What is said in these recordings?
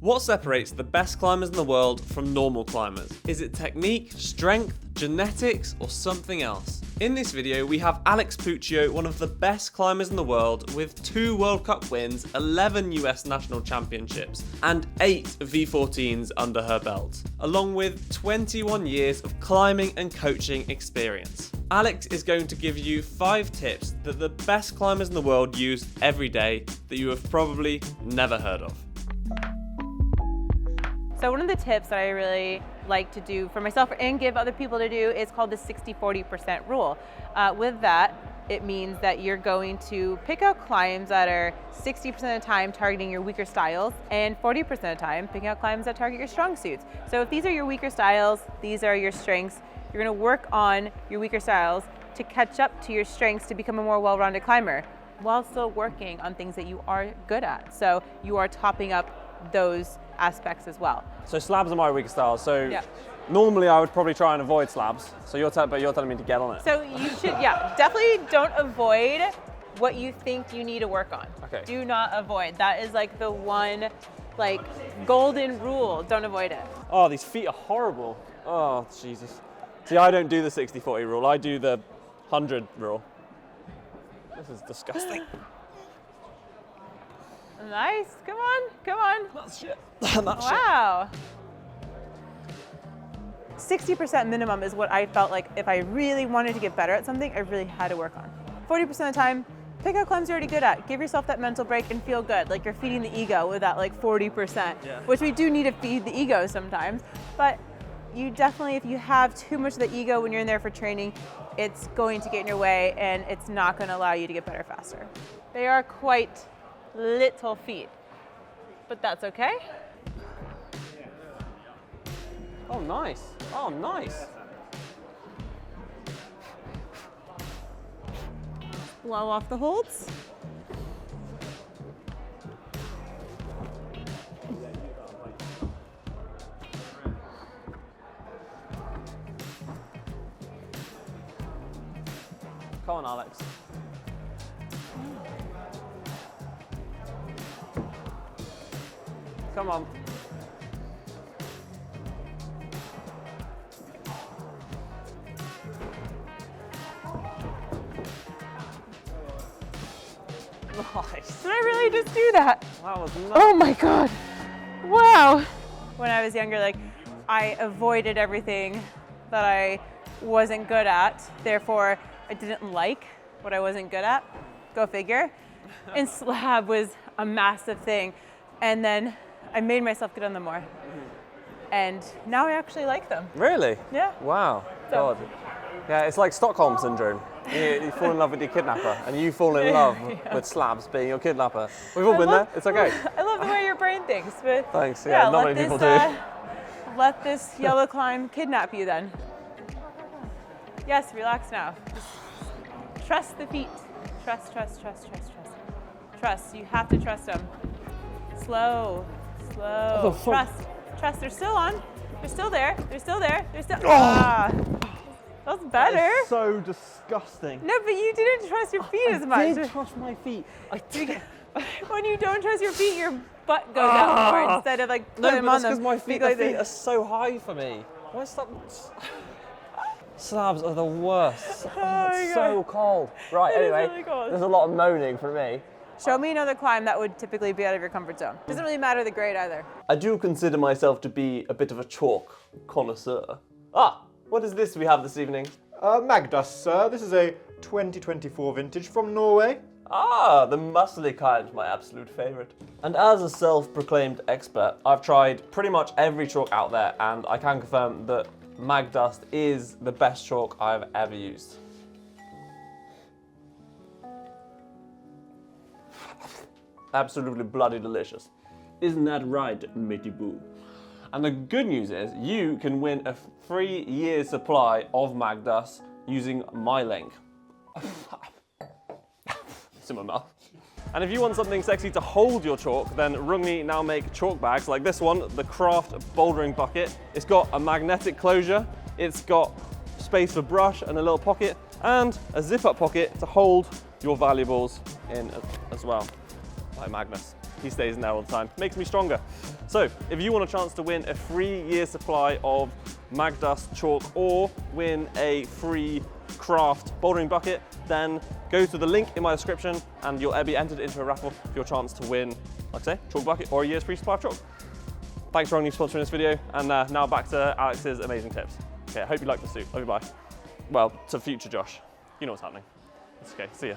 What separates the best climbers in the world from normal climbers? Is it technique, strength, genetics, or something else? In this video, we have Alex Puccio, one of the best climbers in the world, with 2 World Cup wins, 11 US National Championships, and 8 V14s under her belt, along with 21 years of climbing and coaching experience. Alex is going to give you 5 tips that the best climbers in the world use every day that you have probably never heard of. So one of the tips that I really like to do for myself and give other people to do is called the 60-40% rule. With that, it means that you're going to pick out climbs that are 60% of the time targeting your weaker styles and 40% of the time picking out climbs that target your strong suits. So if these are your weaker styles, these are your strengths, you're going to work on your weaker styles to catch up to your strengths to become a more well-rounded climber while still working on things that you are good at. So you are topping up those aspects as well. So slabs are my weaker style. So normally I would probably try and avoid slabs. So but you're telling me to get on it. So you should, definitely don't avoid what you think you need to work on. Okay. Do not avoid. That is like the one, golden rule. Don't avoid it. Oh, these feet are horrible. Oh, Jesus. See, I don't do the 60-40 rule. I do the 100 rule. This is disgusting. Nice. Come on. Come on. That's shit. Wow. 60% minimum is what I felt like if I really wanted to get better at something, I really had to work on. 40% of the time, pick out climbs you're already good at. Give yourself that mental break and feel good. Like you're feeding the ego with that 40%, which we do need to feed the ego sometimes. But you definitely, if you have too much of the ego when you're in there for training, it's going to get in your way and it's not going to allow you to get better faster. They are quite little feet, but that's okay. Oh, nice. Oh, nice. Blow off the holds. Come on, Alex. Come on. Nice. Did I really just do that? That was nice. Oh my God. Wow. When I was younger, I avoided everything that I wasn't good at. Therefore, I didn't like what I wasn't good at. Go figure. And slab was a massive thing. And then I made myself get on them more. And now I actually like them. Really? Yeah. Wow. So, God. Yeah, it's like Stockholm syndrome. You fall in love with your kidnapper, and you fall in love with slabs being your kidnapper. We've all been there. It's okay. I love the way your brain thinks. But thanks. Yeah, not many people do. Let this yellow climb kidnap you then. Yes, relax now. Just trust the feet. Trust, trust, trust, trust, trust. Trust. You have to trust them. Slow, slow. Oh, trust, trust. They're still on. They're still there. They're still there. They're still. That's better. That is so disgusting. No, but you didn't trust your feet as much. I did trust my feet. I did. When you don't trust your feet, your butt goes out more instead of putting them on them. Because my feet are so high for me. Why stop? Slabs are the worst. Oh it's so cold. Right, anyway, really cold. There's a lot of moaning from me. Show me another climb that would typically be out of your comfort zone. Doesn't really matter the grade either. I do consider myself to be a bit of a chalk connoisseur. Ah, what is this we have this evening? Magdust, sir. This is a 2024 vintage from Norway. Ah, the muscly kind, my absolute favourite. And as a self-proclaimed expert, I've tried pretty much every chalk out there, and I can confirm that Magdust is the best chalk I've ever used. Absolutely bloody delicious. Isn't that right, matey boo? And the good news is you can win a 3-year supply of Magdust using my link. It's in my mouth. And if you want something sexy to hold your chalk, then Rungni now make chalk bags like this one, the Craft Bouldering Bucket. It's got a magnetic closure, it's got space for brush and a little pocket, and a zip-up pocket to hold your valuables in as well. Like Magnus, he stays in there all the time. Makes me stronger. So if you want a chance to win a free year supply of Magdust chalk or win a free craft bouldering bucket, then go to the link in my description and you'll be entered into a raffle for your chance to win, like I say, chalk bucket or a year's free supply of chalk. Thanks for sponsoring this video, and now back to Alex's amazing tips. Okay, I hope you like the suit. Love you, bye. Well, to future Josh. You know what's happening. It's okay, see ya.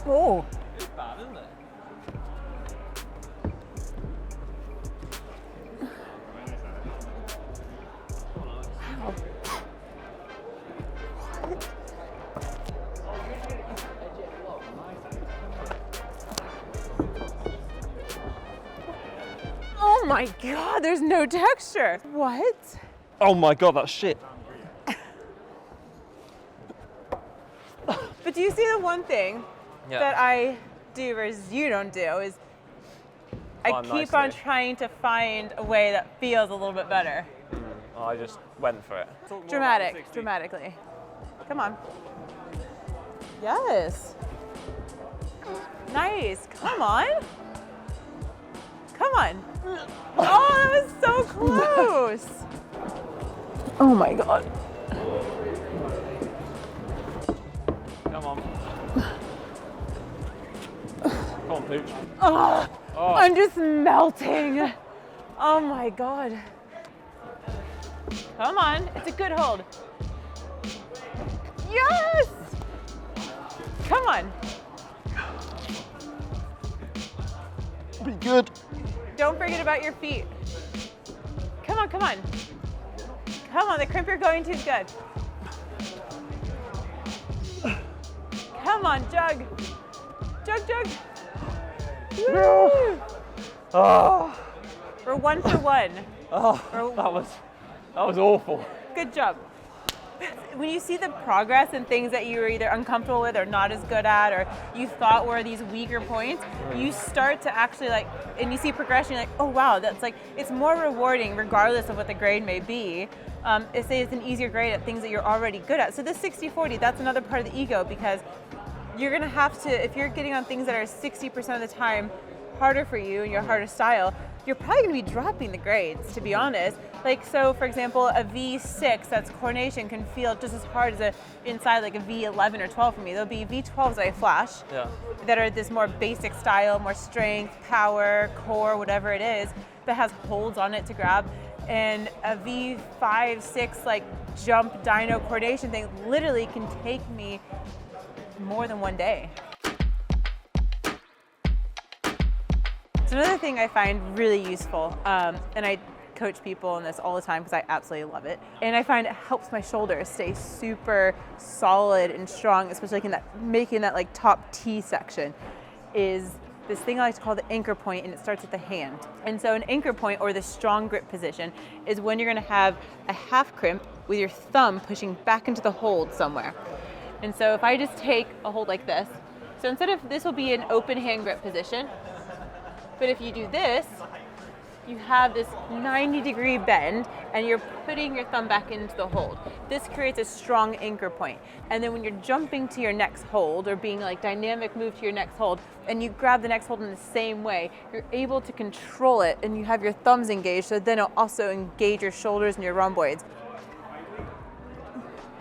Oh. It's bad, isn't it? Oh my God, there's no texture. What? Oh my God, that's shit. But do you see the one thing that I do versus you don't do is I keep on trying to find a way that feels a little bit better. Oh, I just went for it. Dramatically. Come on. Yes. Nice, come on. Come on. Oh, that was so close. Oh my God. Come on. Come on, Pooch. Oh, I'm just melting. Oh my God. Come on, it's a good hold. Yes! Come on. Be good. Don't forget about your feet. Come on, come on. Come on, the crimp you're going to is good. Come on, jug. Jug, jug. Woo! Oh, We're 1 for 1. that was awful. Good job. When you see the progress and things that you were either uncomfortable with or not as good at or you thought were these weaker points, you start to actually and you see progression, you're like, oh wow, that's it's more rewarding regardless of what the grade may be. It's an easier grade at things that you're already good at. So this 60-40, that's another part of the ego because you're gonna have to, if you're getting on things that are 60% of the time harder for you and your harder style, you're probably gonna be dropping the grades, to be honest. So for example, a V6 that's coordination can feel just as hard as inside a V11 or 12 for me. There'll be V12s that I flash that are this more basic style, more strength, power, core, whatever it is, that has holds on it to grab. And a V5, 6 jump dyno coordination thing literally can take me more than one day. So another thing I find really useful, and I coach people on this all the time because I absolutely love it, and I find it helps my shoulders stay super solid and strong, especially making that top T section, is this thing I like to call the anchor point, and it starts at the hand. And so an anchor point, or the strong grip position, is when you're gonna have a half crimp with your thumb pushing back into the hold somewhere. And so if I just take a hold like this, so instead of, this will be an open hand grip position, but if you do this, you have this 90-degree bend and you're putting your thumb back into the hold. This creates a strong anchor point. And then when you're jumping to your next hold or being dynamic move to your next hold and you grab the next hold in the same way, you're able to control it and you have your thumbs engaged, so then it'll also engage your shoulders and your rhomboids.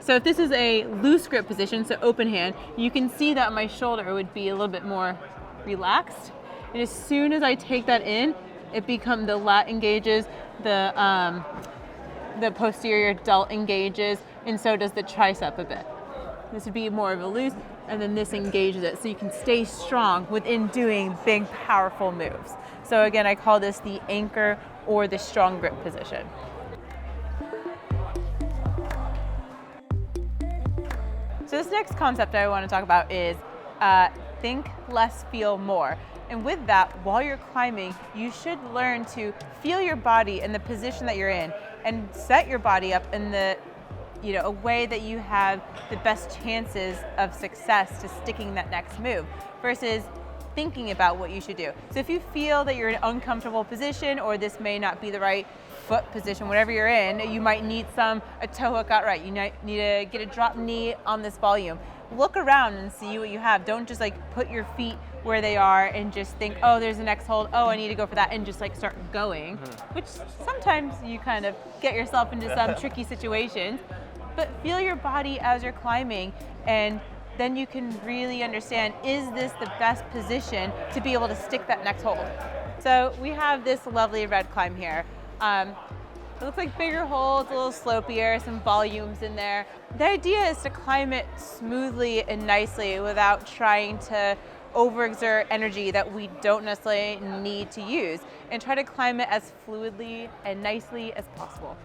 So if this is a loose grip position, so open hand, you can see that my shoulder would be a little bit more relaxed. And as soon as I take that in, the lat engages, the posterior delt engages, and so does the tricep a bit. This would be more of a loose, and then this engages it, so you can stay strong within doing big, powerful moves. So again, I call this the anchor or the strong grip position. So this next concept I want to talk about is think less, feel more. And with that, while you're climbing, you should learn to feel your body and the position that you're in and set your body up in a way that you have the best chances of success to sticking that next move versus thinking about what you should do. So if you feel that you're in an uncomfortable position or this may not be the right foot position, whatever you're in, you might need a toe hook out right. You might need to get a drop knee on this volume. Look around and see what you have. Don't just put your feet where they are and just think, oh, there's the next hold, oh, I need to go for that, and just like start going, which sometimes you kind of get yourself into some tricky situations, but feel your body as you're climbing, and then you can really understand, is this the best position to be able to stick that next hold? So we have this lovely red climb here. It looks like bigger holds, a little slopier, some volumes in there. The idea is to climb it smoothly and nicely without trying to overexert energy that we don't necessarily need to use, and try to climb it as fluidly and nicely as possible.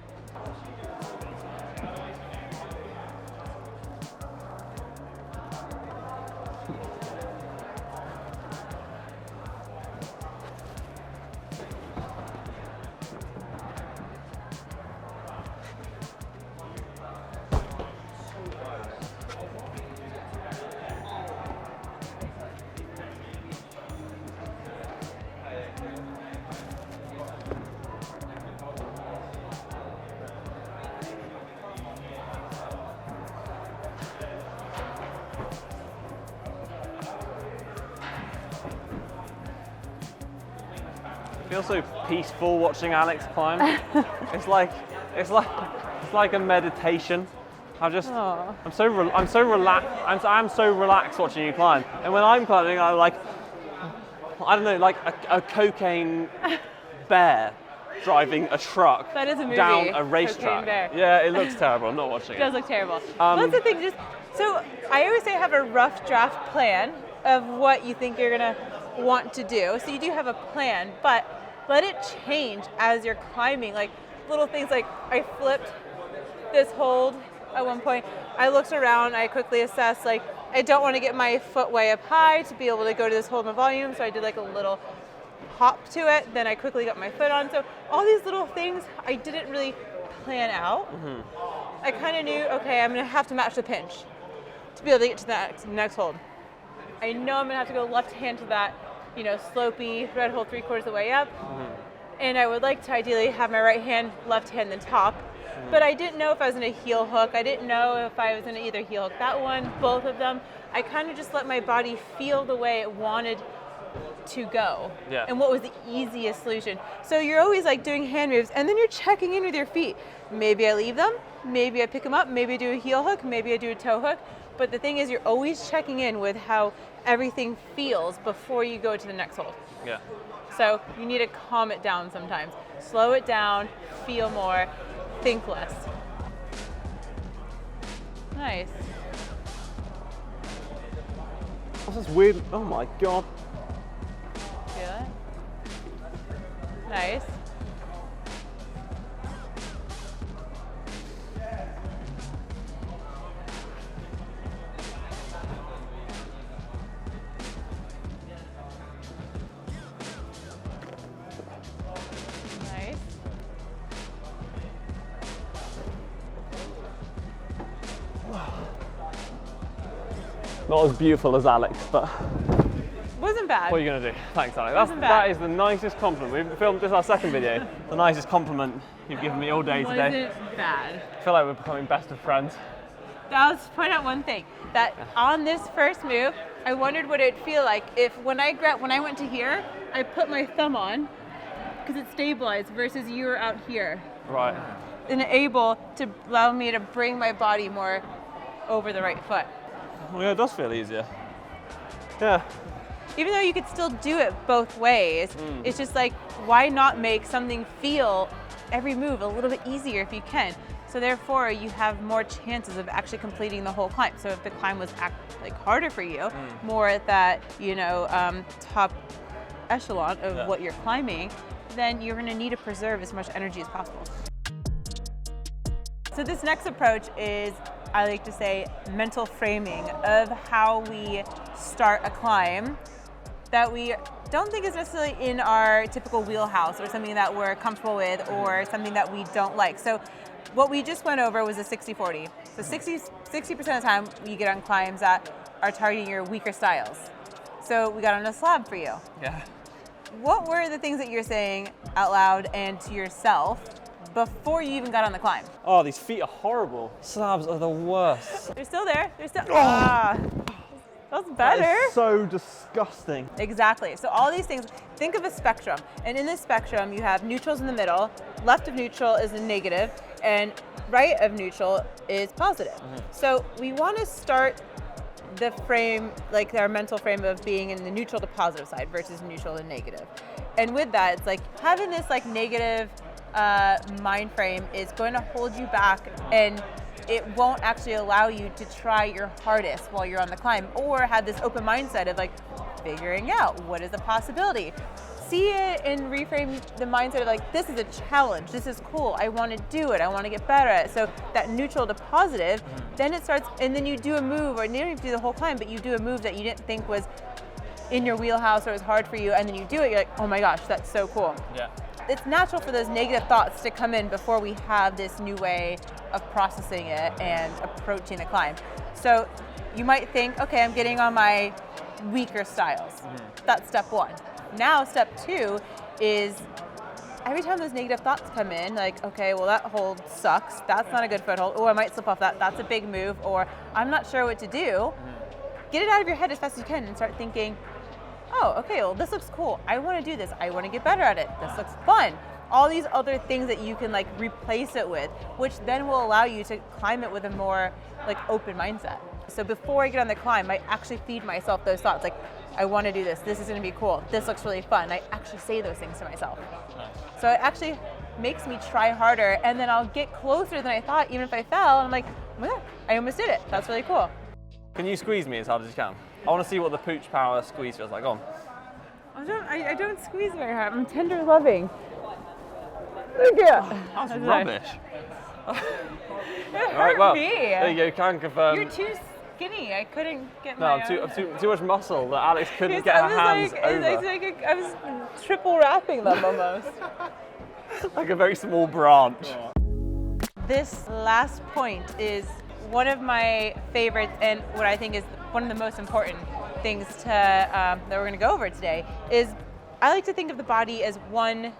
Feels so peaceful watching Alex climb. it's like a meditation. I'm so relaxed. I'm so relaxed watching you climb. And when I'm climbing, I'm like, I don't know, like a cocaine bear driving a truck That is a movie, down a Cocaine racetrack. Bear. Yeah, it looks terrible. I'm not watching It does look terrible. That's the thing. So I always say have a rough draft plan of what you think you're gonna want to do. So you do have a plan, but let it change as you're climbing. Like little things like I flipped this hold at one point. I looked around, I quickly assessed, like I don't want to get my foot way up high to be able to go to this hold in volume, so I did like a little hop to it, then I quickly got my foot on. So all these little things I didn't really plan out. I kind of knew, okay, I'm gonna have to match the pinch to be able to get to the next hold. I know I'm gonna have to go left hand to that, slopey red hold 3/4 of the way up. And I would like to ideally have my right hand, left hand, then top. But I didn't know if I was in a heel hook. I didn't know if I was in either heel hook. That one, both of them, I kind of just let my body feel the way it wanted to go. Yeah. And what was the easiest solution. So you're always like doing hand moves, and then you're checking in with your feet. Maybe I leave them, maybe I pick them up, maybe I do a heel hook, maybe I do a toe hook. But the thing is, you're always checking in with how everything feels before you go to the next hold. Yeah. So you need to calm it down sometimes. Slow it down, feel more, think less. Nice. What's this weird? Oh my god. Feel it? Nice. Nice. Not as beautiful as Alex, but Wasn't bad. what are you going to do? Thanks, Alex. Wasn't bad. That is the nicest compliment. We've filmed this our second video. The nicest compliment you've given me all day today. Wasn't bad. I feel like we're becoming best of friends. I'll just point out one thing, that on this first move, I wondered what it'd feel like if when I went to here, I put my thumb on, because it's stabilized, versus you were out here. Right. And able to allow me to bring my body more over the right foot. Well, yeah, it does feel easier. Yeah. Even though you could still do it both ways, it's just like, why not make something feel every move a little bit easier if you can? So therefore, you have more chances of actually completing the whole climb. So if the climb was harder for you, more at that top echelon of what you're climbing, then you're going to need to preserve as much energy as possible. So this next approach is, I like to say, mental framing of how we start a climb that we don't think is necessarily in our typical wheelhouse, or something that we're comfortable with, or something that we don't like. So what we just went over was a 60-40. So 60% of the time you get on climbs that are targeting your weaker styles. So we got on a slab for you. Yeah. What were the things that you're saying out loud and to yourself before you even got on the climb? Oh, these feet are horrible. Slabs are the worst. They're still there. They're still. That's better. That is so disgusting. Exactly. So all these things, think of a spectrum. And in this spectrum, you have neutrals in the middle. Left of neutral is a negative, and right of neutral is positive. So we want to start the frame, like our mental frame of being in the neutral to positive side versus neutral to negative. And with that, it's like having this like negative mind frame is going to hold you back, and it won't actually allow you to try your hardest while you're on the climb, or have this open mindset of like figuring out what is a possibility. See it and reframe the mindset of like, this is a challenge, this is cool, I want to do it, I want to get better at it. So that neutral to positive, then it starts, and then you do a move, or you don't even do the whole climb, but you do a move that you didn't think was in your wheelhouse or was hard for you, and then you do it, you're like, oh my gosh, that's so cool. Yeah. It's natural for those negative thoughts to come in before we have this new way of processing it and approaching the climb. So you might think, okay, I'm getting on my weaker styles. That's step one. Now step two is every time those negative thoughts come in, like, okay, well that hold sucks, that's not a good foothold, or I might slip off that, that's a big move, or I'm not sure what to do. Get it out of your head as fast as you can and start thinking, oh, okay, well this looks cool, I want to do this, I want to get better at it, this looks fun. All these other things that you can like replace it with, which then will allow you to climb it with a more like open mindset. So before I get on the climb, I actually feed myself those thoughts, like, I want to do this, this is going to be cool, this looks really fun. I actually say those things to myself. So it actually makes me try harder, and then I'll get closer than I thought, even if I fell, and I'm like, oh my God, I almost did it, that's really cool. Can you squeeze me as hard as you can? I want to see what the pooch power squeeze feels like. Go on. I don't squeeze very hard, I'm tender loving. Look at it. That's rubbish. It Right, hurt well, me. there you go, can confirm. You're too skinny, I couldn't get No, my too much muscle that Alex couldn't get her hands over. I was triple wrapping them almost. Like a very small branch. This last point is one of my favorites, and what I think is one of the most important things to that we're going to go over today is I like to think of the body as one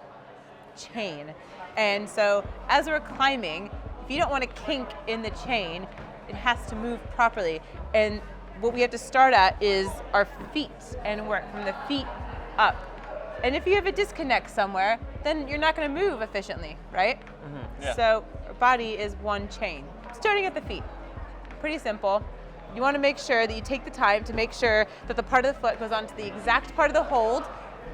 chain. And so as we're climbing, if you don't want to kink in the chain, it has to move properly. And what we have to start at is our feet and work from the feet up. And if you have a disconnect somewhere, then you're not going to move efficiently, right? Yeah. So our body is one chain, starting at the feet. Pretty simple. You want to make sure that you take the time to make sure that the part of the foot goes onto the exact part of the hold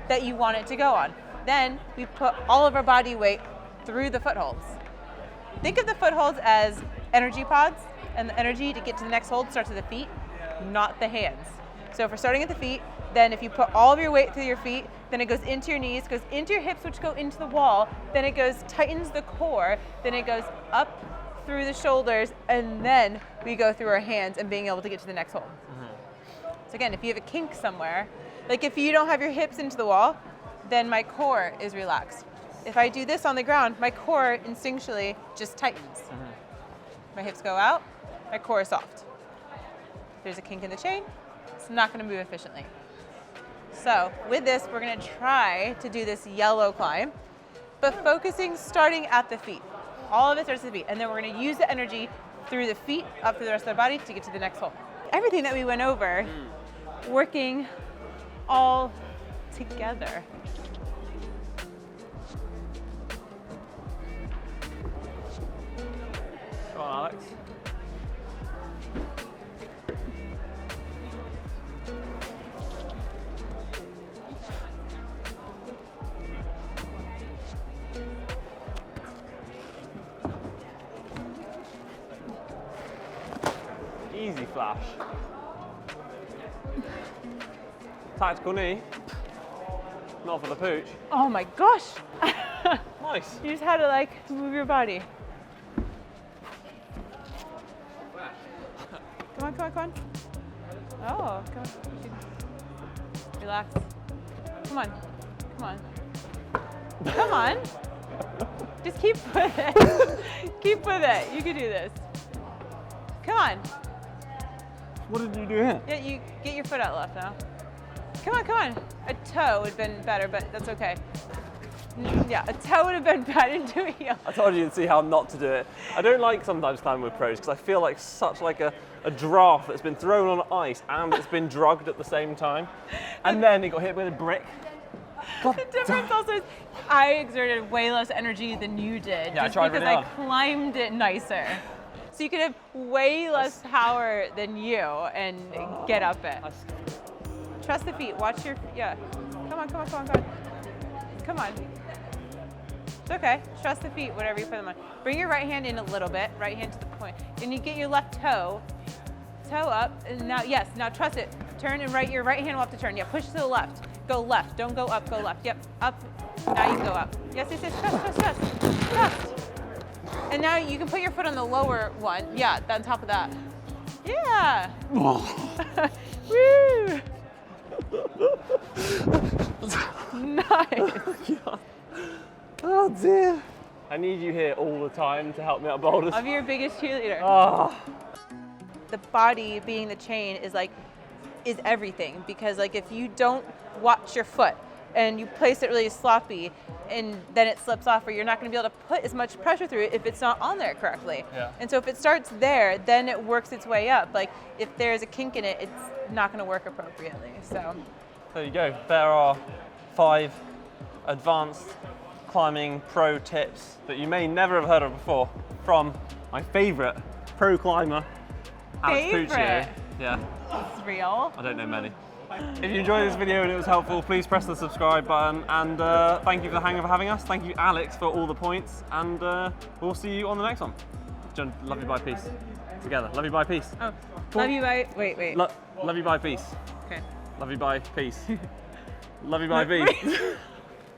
that you want it to go on. Then we put all of our body weight through the footholds. Think of the footholds as energy pods, and the energy to get to the next hold starts at the feet, not the hands. So if we're starting at the feet, then if you put all of your weight through your feet, then it goes into your knees, goes into your hips, which go into the wall, then it goes, tightens the core, then it goes up through the shoulders, and then we go through our hands and being able to get to the next hold. So again, if you have a kink somewhere, like if you don't have your hips into the wall, then my core is relaxed. If I do this on the ground, my core instinctually just tightens. My hips go out, my core is soft. If there's a kink in the chain, it's not going to move efficiently. So with this, we're going to try to do this yellow climb, but focusing starting at the feet. All of it starts at the feet, and then we're going to use the energy through the feet up through the rest of the body to get to the next hold. Everything that we went over, working all together. Come on, Alex. Easy flash. Tactical knee. Not for the pooch. Oh my gosh! Nice. You just had to like move your body. Come on, come on, come on. Oh, come on. Relax. Come on, come on. Come on. Just keep with it. Keep with it. You can do this. Come on. What did you do here? Yeah, you get your foot out left now. Come on, come on. A toe would have been better, but that's okay. Yeah, a toe would have been bad into a heel. I told you to see how not to do it. I don't like sometimes climbing with pros because I feel like such like a giraffe that's been thrown on ice and it's been drugged at the same time. And then he got hit with a brick. God The difference also is I exerted way less energy than you did. Yeah, I just tried because really I hard. climbed it nicer. So you could have way less power than you and get up it. Trust the feet. Watch your yeah. Come on, come on, come on, come on. Come on. It's okay. Trust the feet, whatever you put them on. Bring your right hand in a little bit, right hand to the point. And you get your left toe up, and now, yes, now trust it. Turn and your right hand will have to turn. Yeah, push to the left. Go left, don't go up, go left. Yep, up. Now you can go up. Yes, yes, yes, trust. And now you can put your foot on the lower one. Yeah, on top of that. Yeah. Woo. Nice. Oh dear. I need you here all the time to help me up boulders. I'm your biggest cheerleader. Oh. The body being the chain is everything, because like if you don't watch your foot and you place it really sloppy and then it slips off, or you're not going to be able to put as much pressure through it if it's not on there correctly. Yeah. And so if it starts there, then it works its way up. Like if there's a kink in it, it's not going to work appropriately. So There you go. There are 5 advanced climbing pro tips that you may never have heard of before from my favorite pro climber, Alex Puccio. Favorite? Yeah, it's real. I don't know many. If you enjoyed this video and it was helpful, please press the subscribe button, and thank you for the hang of having us. Thank you, Alex, for all the points, and we'll see you on the next one. John, love you, bye, peace. Together, love you, bye, peace. Oh, love you, bye. Wait. Love you, bye, peace. Okay. Love you, bye, peace. Love you, bye, peace.